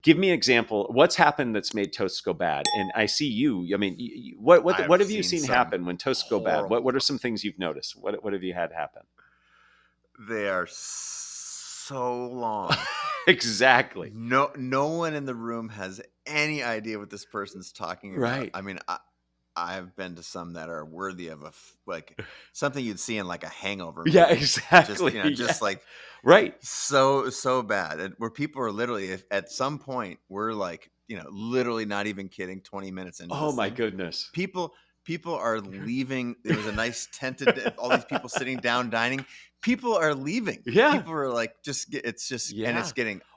Give me an example. What's happened that's made toasts go bad? And I see you. I mean, what I've what have you seen seen some happen when toasts go bad? What are horrible. some things you've noticed? What have you had happen? They are so long. Exactly. No one in the room has any idea what this person's talking about. Right. I mean, I've been to some that are worthy of like something you'd see in like a Hangover Yeah, movie. Just exactly. Yeah. just like Right. so bad. Where people are literally, if at some point we're like, literally not even kidding, 20 minutes into Oh this my thing, goodness. people people are leaving. It was a nice tented, all these people sitting down dining. People are leaving. Yeah. People are like, and Yeah.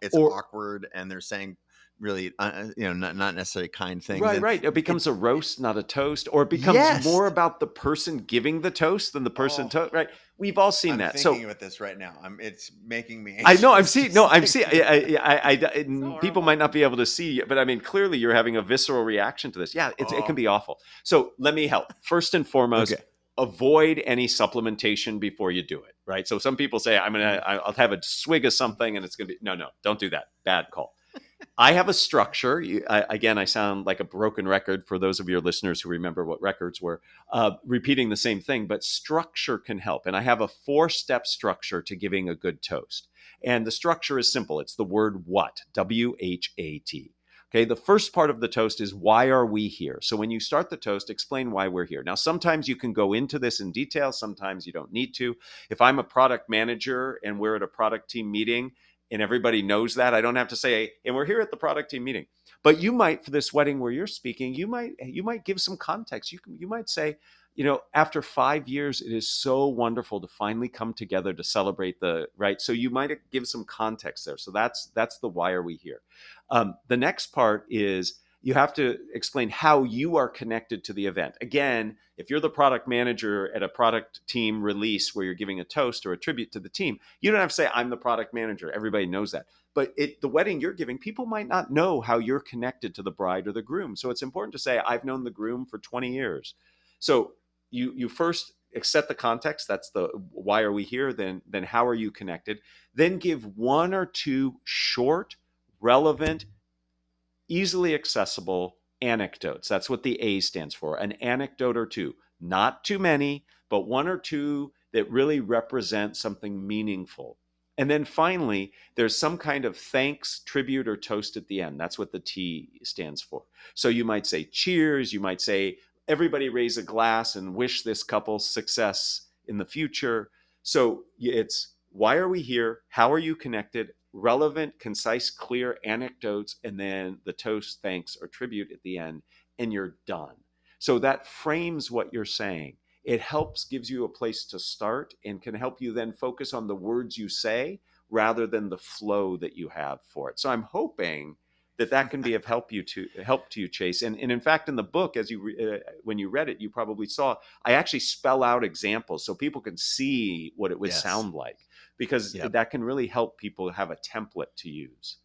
it's Or awkward, and they're saying really, not necessarily kind things. right, And right. It becomes it, a roast, not a toast, or it becomes yes. more about the person giving the toast than the person Oh, toast. Right. We've all seen I'm that. thinking So about this right now. It's making me I know I'm anxious seeing. No, just I'm seeing. thinking about it. It's People might horrible. not be able to see, but I mean, clearly you're having a visceral reaction to this. Yeah, it can Oh, be awful. So let me help. First and foremost, okay. avoid any supplementation before you do it. Right. So some people say I'll have a swig of something and it's gonna be no, don't do that. Bad call. I have a structure. Again, I sound like a broken record for those of your listeners who remember what records were, repeating the same thing, but structure can help. And I have a 4-step structure to giving a good toast. And the structure is simple it's the word what, WHAT. Okay, the first part of the toast is why are we here? So when you start the toast, explain why we're here. Now, sometimes you can go into this in detail, sometimes you don't need to. If I'm a product manager and we're at a product team meeting, and everybody knows that. I don't have to say, and we're here at the product team meeting. But you might, for this wedding where you're speaking, you might give some context. You might say, after 5 years, it is so wonderful to finally come together to celebrate the right. So you might give some context there. So that's the why are we here. The next part is you have to explain how you are connected to the event. Again, if you're the product manager at a product team release where you're giving a toast or a tribute to the team, you don't have to say, I'm the product manager. Everybody knows that. But the wedding you're giving, people might not know how you're connected to the bride or the groom. So it's important to say, I've known the groom for 20 years. So you first accept the context. That's the why are we here? Then how are you connected? Then give one or two short, relevant, easily accessible anecdotes. That's what the A stands for. An anecdote or two. Not too many, but one or two that really represent something meaningful. And then finally, there's some kind of thanks, tribute, or toast at the end. That's what the T stands for. So you might say cheers. You might say, everybody raise a glass and wish this couple success in the future. So it's why are we here? How are you connected? Relevant, concise, clear anecdotes, and then the toast, thanks, or tribute at the end, and you're done. So that frames what you're saying. It helps, gives you a place to start, and can help you then focus on the words you say rather than the flow that you have for it. So I'm hoping that can be of help to you, Chase. And in fact, in the book, as when you read it, you probably saw I actually spell out examples so people can see what it would Yes. sound like, because Yep. that can really help people have a template to use.